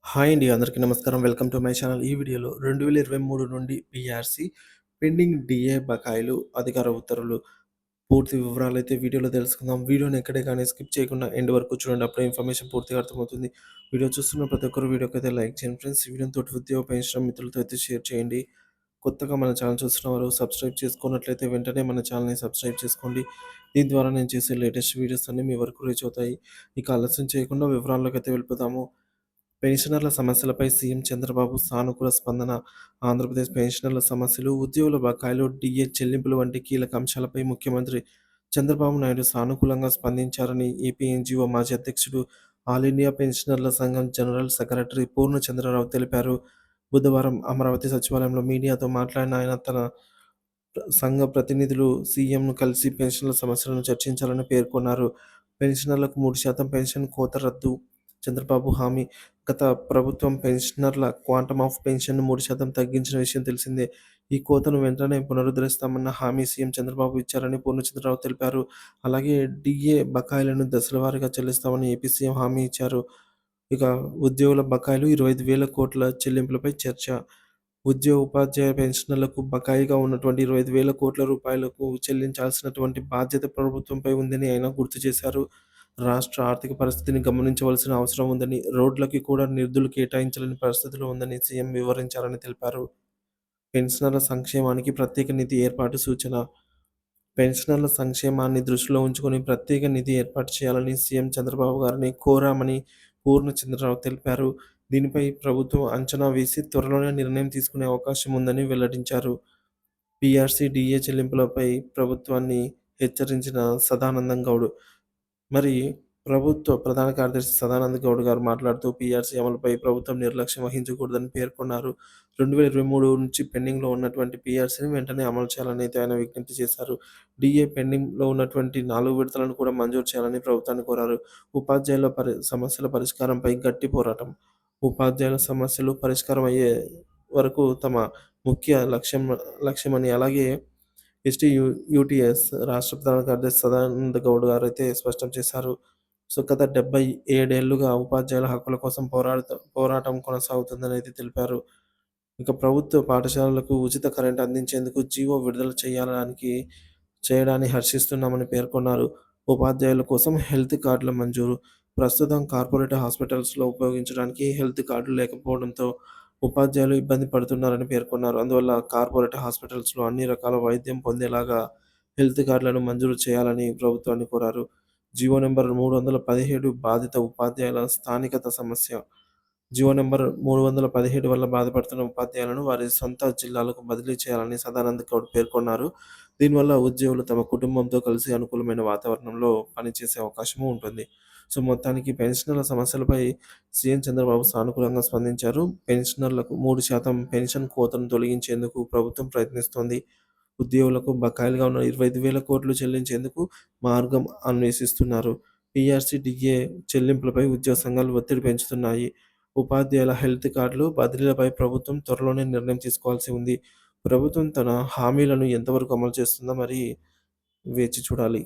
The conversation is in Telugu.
హాయ్ అండి. అందరికీ నమస్కారం. Welcome to my channel. ఈ వీడియోలో 2023 నుండి పీఆర్సీ పెండింగ్ డీఏ బకాయిలు, అధికార ఉత్తర్వులు పూర్తి వివరాలైతే వీడియోలో తెలుసుకుందాం. వీడియోని ఎక్కడే కానీ స్కిప్ చేయకుండా ఎండ్ వరకు చూడండి. అప్పుడే ఇన్ఫర్మేషన్ పూర్తిగా అర్థమవుతుంది. వీడియో చూస్తున్న ప్రతి ఒక్కరు వీడియోకైతే లైక్ చేయండి ఫ్రెండ్స్. ఈ వీడియోని తోటి ఉద్యోగ పెన్షన్ మిత్రులతో అయితే షేర్ చేయండి. కొత్తగా మన ఛానల్ చూస్తున్న వారు సబ్స్క్రైబ్ చేసుకున్నట్లయితే వెంటనే మన ఛానల్‌ని సబ్స్క్రైబ్ చేసుకోండి. దీని ద్వారా నేను చేసే లేటెస్ట్ వీడియోస్ అన్నీ మీ వరకు రీచ్ అవుతాయి. ఇక ఆలస్యం చేయకుండా వివరాల్లోకైతే వెళ్ళిపోదాము. పెన్షనర్ల సమస్యలపై సీఎం చంద్రబాబు సానుకూల స్పందన. ఆంధ్రప్రదేశ్ పెన్షనర్ల సమస్యలు, ఉద్యోగుల బకాయిలు, డీఏ చెల్లింపులు వంటి కీలక అంశాలపై ముఖ్యమంత్రి చంద్రబాబు నాయుడు సానుకూలంగా స్పందించారని ఏపీ ఎన్జీఓ మాజీ అధ్యక్షుడు, ఆల్ ఇండియా పెన్షనర్ల సంఘం జనరల్ సెక్రటరీ పూర్ణచంద్రరావు తెలిపారు. బుధవారం అమరావతి సచివాలయంలో మీడియాతో మాట్లాడిన ఆయన తన సంఘ ప్రతినిధులు సీఎంను కలిసి పెన్షన్ల సమస్యలను చర్చించాలని పేర్కొన్నారు. పెన్షనర్లకు 3% పెన్షన్ కోత రద్దు. చంద్రబాబు హామీ. గత ప్రభుత్వం పెన్షనర్ల క్వాంటమ్ ఆఫ్ పెన్షన్‌ను 3% తగ్గించిన విషయం తెలిసిందే. ఈ కోతను వెంటనే పునరుద్ధరిస్తామన్న హామీ సీఎం చంద్రబాబు ఇచ్చారని పూర్ణచంద్రరావు తెలిపారు. అలాగే డీఏ బకాయిలను దశల వారీగా చెల్లిస్తామని ఏపీ సీఎం హామీ ఇచ్చారు. ఇక ఉద్యోగుల బకాయిలు 25,000 కోట్ల చెల్లింపులపై చర్చ. ఉద్యోగ, ఉపాధ్యాయ పెన్షనర్లకు బకాయిగా ఉన్నటువంటి 25,000 కోట్ల రూపాయలకు చెల్లించాల్సినటువంటి బాధ్యత ప్రభుత్వంపై ఉందని ఆయన గుర్తు చేశారు. రాష్ట్ర ఆర్థిక పరిస్థితిని గమనించవలసిన అవసరం ఉందని, రోడ్లకి కూడా నిధులు కేటాయించలేని పరిస్థితిలో ఉందని సీఎం వివరించారని తెలిపారు. పెన్షనర్ల సంక్షేమానికి ప్రత్యేక నిధి ఏర్పాటు సూచన. పెన్షనర్ల సంక్షేమాన్ని దృష్టిలో ఉంచుకొని ప్రత్యేక నిధి ఏర్పాటు చేయాలని సీఎం చంద్రబాబు గారిని కోరామని పూర్ణచంద్రరావు తెలిపారు. దీనిపై ప్రభుత్వం అంచనా వేసి త్వరలోనే నిర్ణయం తీసుకునే అవకాశం ఉందని వెల్లడించారు. పీఆర్సీ డీఏ చెల్లింపులపై ప్రభుత్వాన్ని హెచ్చరించిన సదానందం గౌడ్. మరి ప్రభుత్వ ప్రధాన కార్యదర్శి సదానంద గౌడ్ గారు మాట్లాడుతూ పీఆర్సీ అమలుపై ప్రభుత్వం నిర్లక్ష్యం వహించకూడదని పేర్కొన్నారు. 2023 నుంచి పెండింగ్‌లో ఉన్నటువంటి పీఆర్సీని వెంటనే అమలు చేయాలని అయితే ఆయన విజ్ఞప్తి చేశారు. డీఏ పెండింగ్‌లో ఉన్నటువంటి 4 విడతలను కూడా మంజూరు చేయాలని ప్రభుత్వాన్ని కోరారు. ఉపాధ్యాయుల సమస్యల పరిష్కారంపై గట్టి పోరాటం. ఉపాధ్యాయుల సమస్యలు పరిష్కారం అయ్యే వరకు తమ ముఖ్య లక్ష్యమని, అలాగే యూటీఎస్ రాష్ట్ర ప్రధాన కార్యదర్శి సదానంద గౌడ్ గారైతే స్పష్టం చేశారు. సో, గత 77 ఏళ్లుగా ఉపాధ్యాయుల హక్కుల కోసం పోరాటం కొనసాగుతుందని అయితే తెలిపారు. ఇక ప్రభుత్వ పాఠశాలలకు ఉచిత కరెంట్ అందించేందుకు జీవో విడుదల చేయడాన్ని హర్షిస్తున్నామని పేర్కొన్నారు. ఉపాధ్యాయుల కోసం హెల్త్ కార్డుల మంజూరు. ప్రస్తుతం కార్పొరేట్ హాస్పిటల్స్‌లో ఉపయోగించడానికి హెల్త్ కార్డులు లేకపోవడంతో ఉపాధ్యాయులు ఇబ్బంది పడుతున్నారని పేర్కొన్నారు. అందువల్ల కార్పొరేట్ హాస్పిటల్స్‌లో అన్ని రకాల వైద్యం పొందేలాగా హెల్త్ కార్డులను మంజూరు చేయాలని ప్రభుత్వాన్ని కోరారు. జీవో నంబర్ 317 బాధిత ఉపాధ్యాయుల స్థానికత సమస్య. జీవో నంబర్ 317 వల్ల బాధపడుతున్న ఉపాధ్యాయులను వారి సొంత జిల్లాలకు బదిలీ చేయాలని సదానంద గౌడ్ పేర్కొన్నారు. దీనివల్ల ఉద్యోగులు తమ కుటుంబంతో కలిసి అనుకూలమైన వాతావరణంలో పనిచేసే అవకాశము ఉంటుంది. సో, మొత్తానికి పెన్షనర్ల సమస్యలపై సీఎం చంద్రబాబు సానుకూలంగా స్పందించారు. పెన్షనర్లకు 3% పెన్షన్ కోతను తొలగించేందుకు ప్రభుత్వం ప్రయత్నిస్తోంది. ఉద్యోగులకు బకాయిలుగా ఉన్న 25,000 కోట్లు చెల్లించేందుకు మార్గం అన్వేషిస్తున్నారు. పీఆర్సీ, డీఏ చెల్లింపులపై ఉద్యోగ సంఘాలు ఒత్తిడి పెంచుతున్నాయి. ఉపాధ్యాయుల హెల్త్ కార్డులు బదిలీలపై ప్రభుత్వం త్వరలోనే నిర్ణయం తీసుకోవాల్సి ఉంది. ప్రభుత్వం తన హామీలను ఎంతవరకు అమలు చేస్తుందో మరి వేచి చూడాలి.